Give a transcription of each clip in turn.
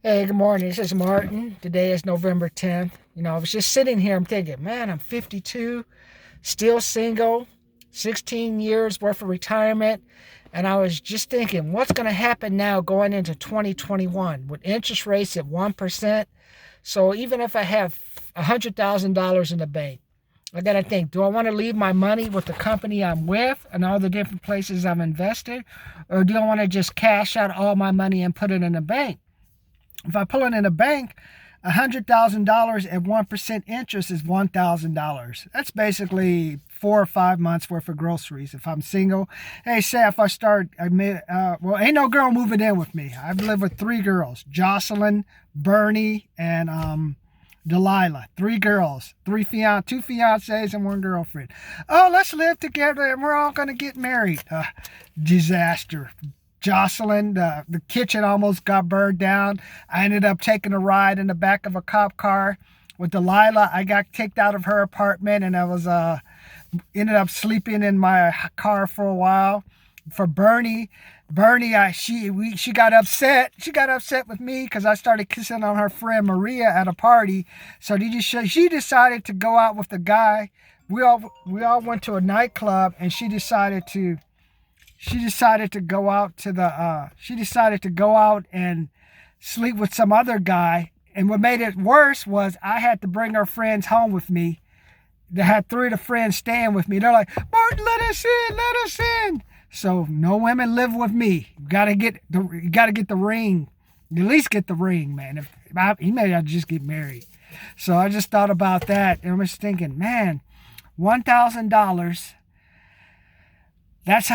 Hey, good morning. This is Martin. Today is November 10th. I was just sitting here. I'm thinking, man, I'm 52, still single, 16 years worth of retirement. And I was just thinking, what's going to happen now going into 2021 with interest rates at 1%? So even if I have $100,000 in the bank, I got to think, do I want to leave my money with the company I'm with and all the different places I've invested? Or do I want to just cash out all my money and put it in the bank? If I pull it in a bank, $100,000 at 1% interest is $1,000. That's basically 4 or 5 months worth of groceries. If I'm single, hey, say if I start, well, ain't no girl moving in with me. I've lived with three girls: Jocelyn, Bernie, and Delilah. Three girls, two fiancés, and one girlfriend. Oh, let's live together and we're all gonna get married. Disaster. Jocelyn, the kitchen almost got burned down. I ended up taking a ride in the back of a cop car. With Delilah, I got kicked out of her apartment and I was ended up sleeping in my car for a while. For Bernie, she got upset. She got upset with me because I started kissing on her friend Maria at a party. So she decided to go out with the guy. We all went to a nightclub and she decided to go out and sleep with some other guy. And what made it worse was I had to bring her friends home with me. They had three of the friends staying with me. They're like, Martin, let us in, let us in. So no women live with me. You gotta get the ring. At least get the ring, man. He may have to just get married. So I just thought about that and I was thinking, man, $1,000. That's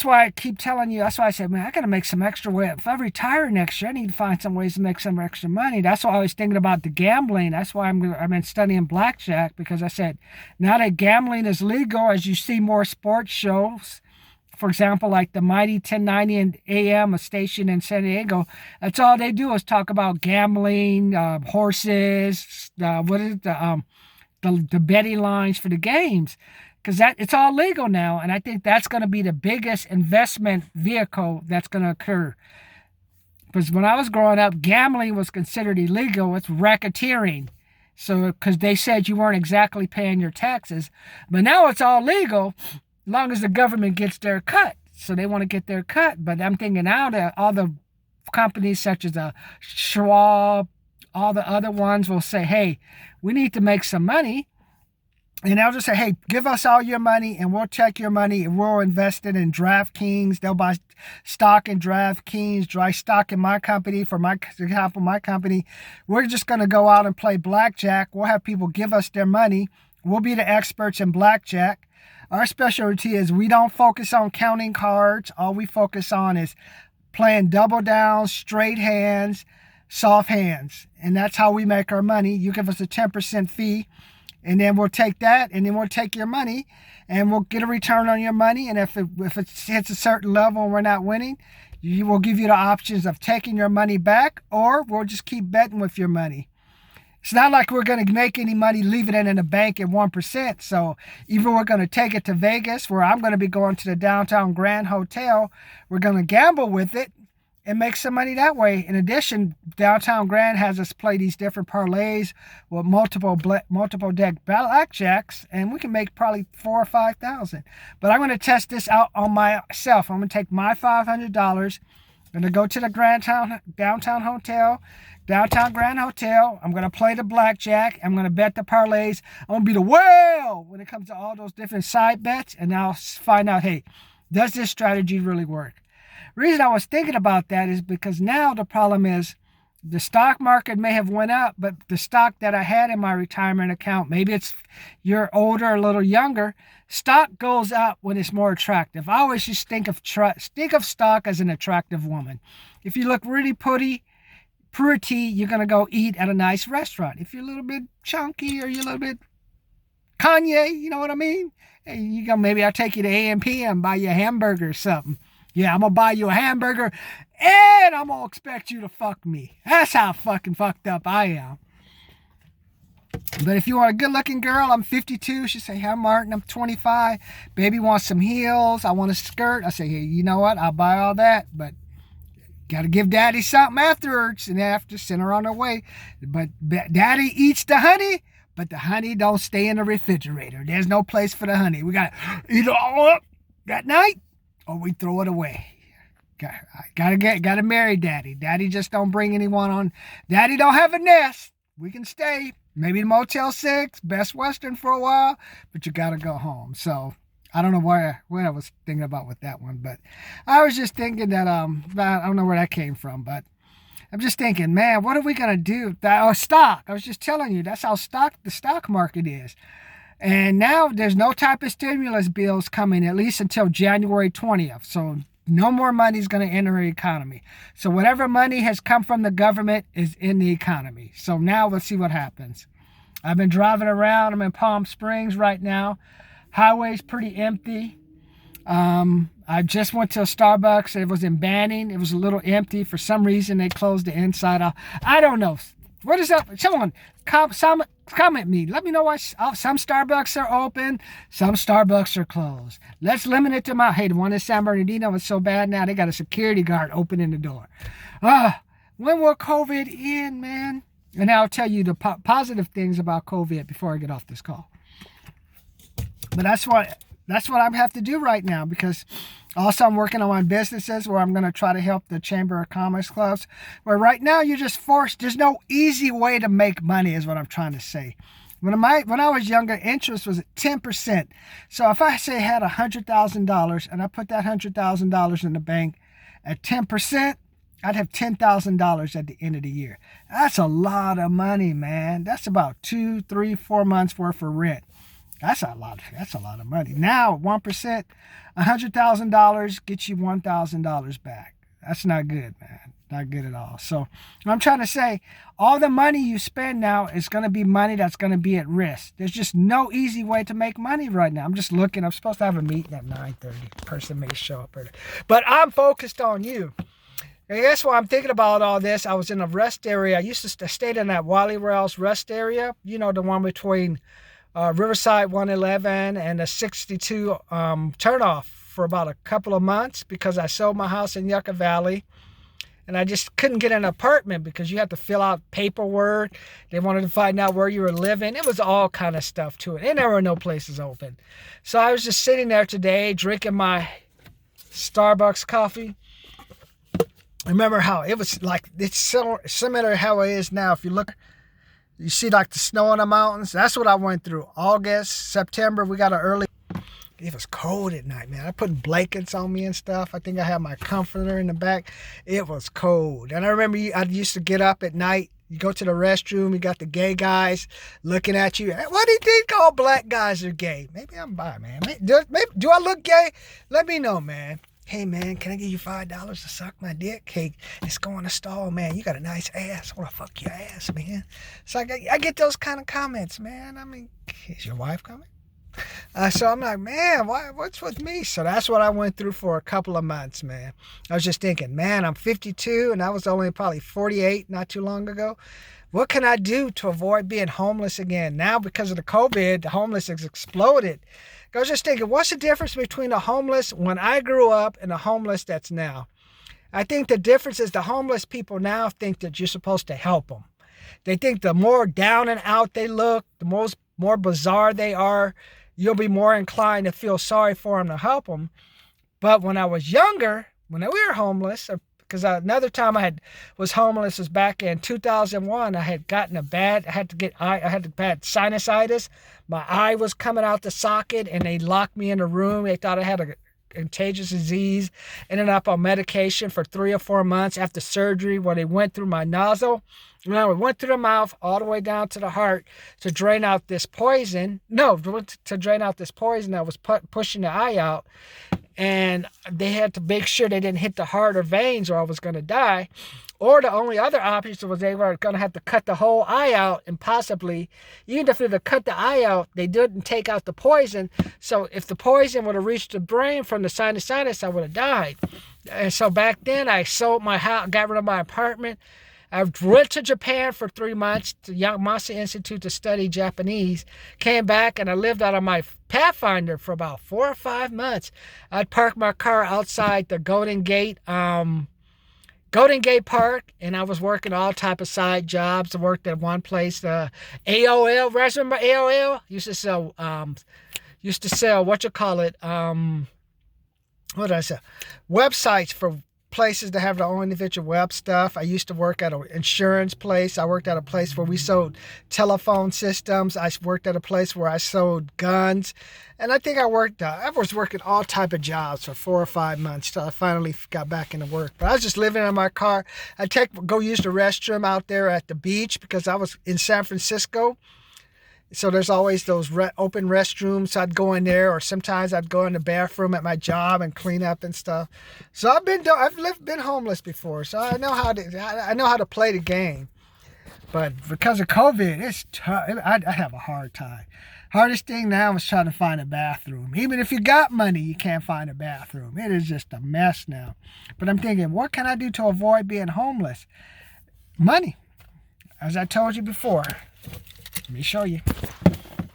why I keep telling you. That's why I said, man, I got to make some extra way. If I retire next year, I need to find some ways to make some extra money. That's why I was thinking about the gambling. That's why I've been studying blackjack, because I said, now that gambling is legal, as you see more sports shows, for example, like the Mighty 1090 and AM, a station in San Diego, that's all they do is talk about gambling, horses, the betting lines for the games, because that it's all legal now, and I think that's going to be the biggest investment vehicle that's going to occur. Because when I was growing up, gambling was considered illegal. It's racketeering. So, because they said you weren't exactly paying your taxes, but now it's all legal, as long as the government gets their cut. So they want to get their cut. But I'm thinking now that all the companies such as Schwab, all the other ones will say, hey, we need to make some money. And they'll just say, hey, give us all your money and we'll take your money and we'll invest it in DraftKings. They'll buy stock in DraftKings, dry stock in my company. For example, my company, we're just going to go out and play blackjack. We'll have people give us their money. We'll be the experts in blackjack. Our specialty is we don't focus on counting cards. All we focus on is playing double downs, straight hands, soft hands. And that's how we make our money. You give us a 10% fee. And then we'll take that, and then we'll take your money, and we'll get a return on your money. And if it hits a certain level and we're not winning, will give you the options of taking your money back, or we'll just keep betting with your money. It's not like we're going to make any money leaving it in the bank at 1%. So either we're going to take it to Vegas, where I'm going to be going to the downtown Grand Hotel. We're going to gamble with it and make some money that way. In addition, Downtown Grand has us play these different parlays with multiple deck blackjacks, and we can make probably 4 or 5,000. But I'm going to test this out on myself. I'm going to take my $500. I'm going to go to the Downtown Grand Hotel. I'm going to play the blackjack. I'm going to bet the parlays. I'm going to be the whale when it comes to all those different side bets, and I'll find out, hey, does this strategy really work? The reason I was thinking about that is because now the problem is the stock market may have went up, but the stock that I had in my retirement account, maybe you're older, a little younger, stock goes up when it's more attractive. I always just think of stock as an attractive woman. If you look really pretty, you're going to go eat at a nice restaurant. If you're a little bit chunky or you're a little bit Kanye, you know what I mean? Hey, maybe I'll take you to A&P and buy you a hamburger or something. Yeah, I'm going to buy you a hamburger, and I'm going to expect you to fuck me. That's how fucking fucked up I am. But if you want a good-looking girl, I'm 52. She say, hey, Martin, I'm 25. Baby wants some heels. I want a skirt. I say, hey, you know what? I'll buy all that. But Got to give Daddy something afterwards, and after send her on her way. But Daddy eats the honey, but the honey don't stay in the refrigerator. There's no place for the honey. We got to eat it all up that night, or we throw it away. Gotta marry Daddy. Daddy just don't bring anyone on. Daddy don't have a nest. We can stay. Maybe the Motel 6, Best Western for a while, but you gotta go home. So I don't know what I was thinking about with that one, but I was just thinking that I don't know where that came from, but I'm just thinking, man, what are we gonna do? Stock. I was just telling you, that's how the stock market is. And now there's no type of stimulus bills coming, at least until January 20th. So no more money is going to enter the economy. So whatever money has come from the government is in the economy. So now let's see what happens. I've been driving around. I'm in Palm Springs right now. Highway's pretty empty. I just went to a Starbucks. It was in Banning. It was a little empty. For some reason, they closed the inside off. I don't know. What is up? Someone comment me. Let me know why some Starbucks are open, some Starbucks are closed. Let's limit it to the one in San Bernardino was so bad now they got a security guard opening the door. When will COVID end, man? And I'll tell you the positive things about COVID before I get off this call. But that's what I have to do right now, because also I'm working on my businesses where I'm going to try to help the Chamber of Commerce clubs. Where right now you're just forced. There's no easy way to make money is what I'm trying to say. When I was younger, interest was at 10%. So if I say I had $100,000 and I put that $100,000 in the bank at 10%, I'd have $10,000 at the end of the year. That's a lot of money, man. That's about 2, 3, 4 months worth of rent. That's a lot of money. Now, 1%, $100,000 gets you $1,000 back. That's not good, man. Not good at all. So I'm trying to say, all the money you spend now is going to be money that's going to be at risk. There's just no easy way to make money right now. I'm just looking. I'm supposed to have a meeting at 9:30. Person may show up early. But I'm focused on you. And that's why I'm thinking about all this. I was in a rest area. I used to stay in that Wally Rouse rest area. You know, the one between Riverside 111 and the 62 turnoff for about a couple of months, because I sold my house in Yucca Valley and I just couldn't get an apartment because you had to fill out paperwork. They wanted to find out where you were living. It was all kind of stuff to it, and there were no places open. So I was just sitting there today drinking my Starbucks coffee. Remember how it was like, it's so similar to how it is now. If you look, you see like the snow on the mountains. That's what I went through. August, September, we got an early. It was cold at night, man. I put blankets on me and stuff. I think I had my comforter in the back. It was cold. And I remember I used to get up at night. You go to the restroom, you got the gay guys looking at you. Hey, why do you think all black guys are gay? Maybe I'm bi, man. Do I look gay? Let me know, man. Hey, man, can I give you $5 to suck my dick? Hey, it's going to stall, man. You got a nice ass. I want to fuck your ass, man. So I get those kind of comments, man. I mean, is your wife coming? So I'm like, man, what's with me? So that's what I went through for a couple of months, man. I was just thinking, man, I'm 52 and I was only probably 48 not too long ago. What can I do to avoid being homeless again? Now, because of the COVID, the homeless has exploded. I was just thinking, what's the difference between the homeless when I grew up and the homeless that's now? I think the difference is the homeless people now think that you're supposed to help them. They think the more down and out they look, the more bizarre they are, you'll be more inclined to feel sorry for them to help them. But when I was younger, when we were homeless, because another time I was homeless was back in 2001. I had gotten I had bad sinusitis. My eye was coming out the socket, and they locked me in a room. They thought I had a contagious disease. Ended up on medication for 3 or 4 months after surgery, where they went through my nozzle. And I went through the mouth all the way down to the heart to drain out this poison. No, to drain out this poison that was pushing the eye out. And they had to make sure they didn't hit the heart or veins, or I was going to die. Or the only other option was they were going to have to cut the whole eye out, and possibly, even if they cut the eye out, they didn't take out the poison. So if the poison would have reached the brain from the sinusitis, I would have died. And so back then, I sold my house, got rid of my apartment. I went to Japan for 3 months to Yamasa Institute to study Japanese. Came back and I lived out of my Pathfinder for about 4 or 5 months. I'd park my car outside the Golden Gate Golden Gate Park, and I was working all type of side jobs. I worked at one place, AOL. Remember AOL? Used to sell what you call it. What did I say? Websites for places that have their own individual web stuff. I used to work at an insurance place. I worked at a place where we sold telephone systems. I worked at a place where I sold guns. And I think I was working all type of jobs for 4 or 5 months till I finally got back into work. But I was just living in my car. I'd go use the restroom out there at the beach because I was in San Francisco. So there's always those open restrooms. So I'd go in there, or sometimes I'd go in the bathroom at my job and clean up and stuff. So I've been homeless before, so I know how to play the game. But because of COVID, it's tough. I have a hard time. Hardest thing now is trying to find a bathroom. Even if you got money, you can't find a bathroom. It is just a mess now. But I'm thinking, what can I do to avoid being homeless? Money. As I told you before. Let me show you.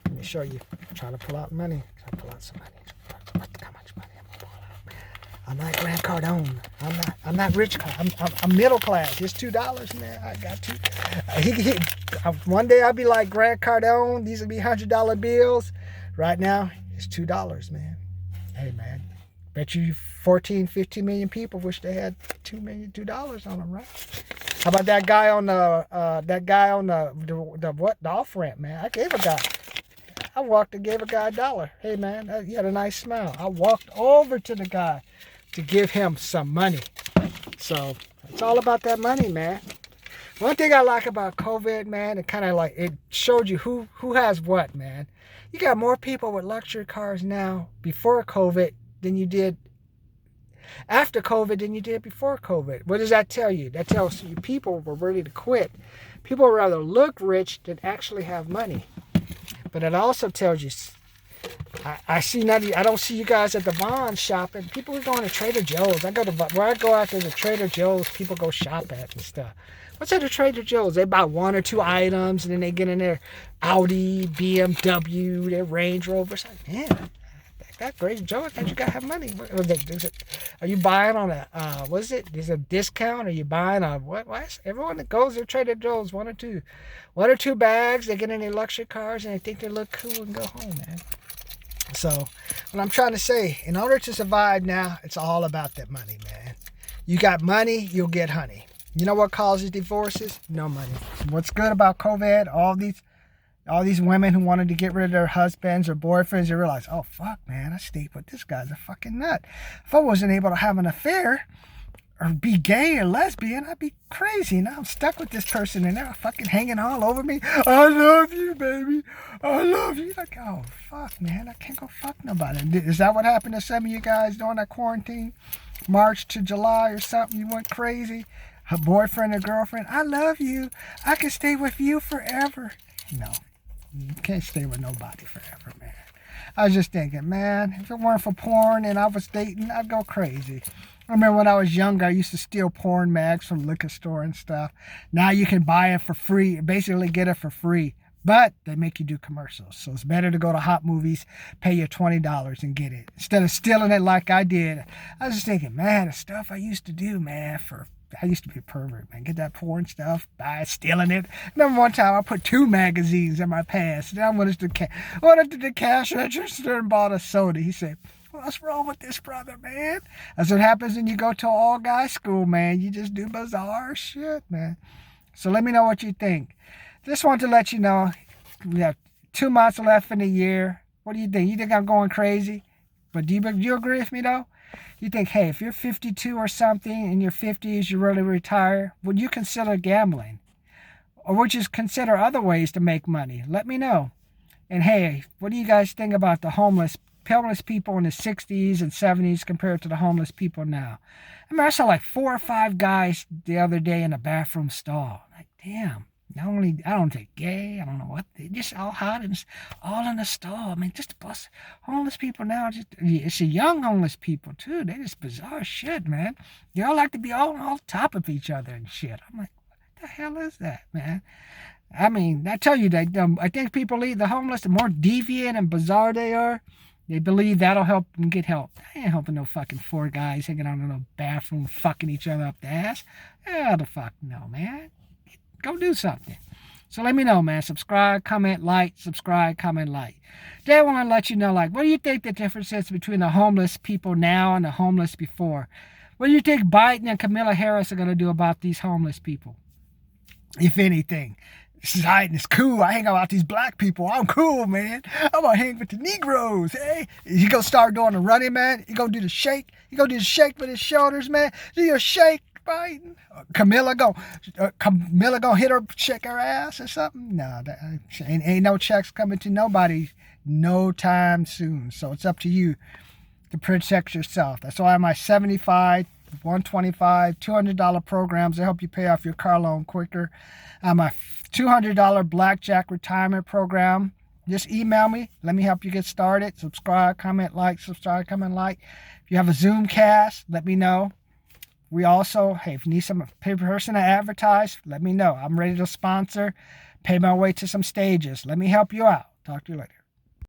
I'm trying to pull out money. Pull out some money. How much money I'm gonna pull out? I'm not Grant Cardone. I'm not rich. I'm middle class. It's $2, man. I got to. One day I'll be like Grant Cardone. These will be $100 bills. Right now, it's $2, man. Hey, man. Bet you 14, 15 million people wish they had $2 on them, right? How about that guy on the off ramp, man? I walked and gave a guy $1. Hey, man, he had a nice smile. I walked over to the guy to give him some money. So it's all about that money, man. One thing I like about COVID, man, it showed you who has what, man. You got more people with luxury cars now before COVID than you did after COVID than you did before COVID. What does that tell you? That tells you people were ready to quit. People would rather look rich than actually have money. But it also tells you, I don't see you guys at the Vons shopping. People are going to Trader Joe's. Where I go out there to Trader Joe's, people go shop at and stuff. What's at a Trader Joe's? They buy 1 or 2 items and then they get in their Audi, BMW, their Range Rover. It's like, man, that Trader Joe's, you gotta have money. Are you buying on a what is it? Is it a discount? Are you buying on what? Everyone that goes to Trader Joe's, one or two bags. They get in their luxury cars and they think they look cool and go home, man. So what I'm trying to say, in order to survive now, it's all about that money, man. You got money, you'll get honey. You know what causes divorces? No money. What's good about COVID? All these women who wanted to get rid of their husbands or boyfriends, they realized, oh, fuck, man, I stayed with this guy's a fucking nut. If I wasn't able to have an affair or be gay or lesbian, I'd be crazy. Now I'm stuck with this person and they're fucking hanging all over me. I love you, baby. I love you. Like, oh, fuck, man, I can't go fuck nobody. Is that what happened to some of you guys during that quarantine? March to July or something? You went crazy? A boyfriend or girlfriend? I love you. I can stay with you forever. No. You can't stay with nobody forever, man. I was just thinking, man, if it weren't for porn and I was dating, I'd go crazy. I remember when I was younger, I used to steal porn mags from the liquor store and stuff. Now you can buy it for free, basically get it for free. But they make you do commercials. So it's better to go to Hot Movies, pay you $20 and get it. Instead of stealing it like I did. I was just thinking, man, the stuff I used to do, man, I used to be a pervert, man. Get that porn stuff, buy it, stealing it. Remember one time I put 2 magazines in my pants. Then I went to the cash register and bought a soda. He said, what's wrong with this brother, man? That's what happens when you go to an all-guy school, man. You just do bizarre shit, man. So let me know what you think. Just want to let you know, we have 2 months left in the year. What do you think? You think I'm going crazy? But do you agree with me, though? You think, hey, if you're 52 or something, in your 50s, you really retire, would you consider gambling? Or would you consider other ways to make money? Let me know. And hey, what do you guys think about the homeless people in the 60s and 70s compared to the homeless people now? I mean, I saw like 4 or 5 guys the other day in a bathroom stall. Like, damn. I don't think gay. I don't know what. They just all hot and all in the stall. I mean, just plus homeless people now. It's the young homeless people too. They just bizarre shit, man. They all like to be all on top of each other and shit. I'm like, what the hell is that, man? I mean, I tell you that I think people leave the homeless, the more deviant and bizarre they are, They believe that'll help them get help. I ain't helping no fucking 4 guys hanging out in a bathroom fucking each other up the ass. Hell the fuck no, man. Go do something. So let me know, man. Subscribe, comment, like. Subscribe, comment, like. Today I want to let you know, like, what do you think the difference is between the homeless people now and the homeless before? What do you think Biden and Kamala Harris are going to do about these homeless people? If anything. Biden is cool. I hang out with these black people. I'm cool, man. I'm gonna hang with the Negroes. Hey, you gonna start doing the running, man? You gonna do the shake? You gonna do the shake with his shoulders, man? Do your shake, Biden? Camilla gonna hit her, shake her ass or something? No, ain't no checks coming to nobody no time soon. So it's up to you to protect yourself. That's why my $75, $125, $200 programs to help you pay off your car loan quicker. My $200 blackjack retirement program. Just email me. Let me help you get started. Subscribe, comment, like. Subscribe, comment, like. If you have a Zoom cast, let me know. We also, hey, if you need some person to advertise, let me know. I'm ready to sponsor. Pay my way to some stages. Let me help you out. Talk to you later.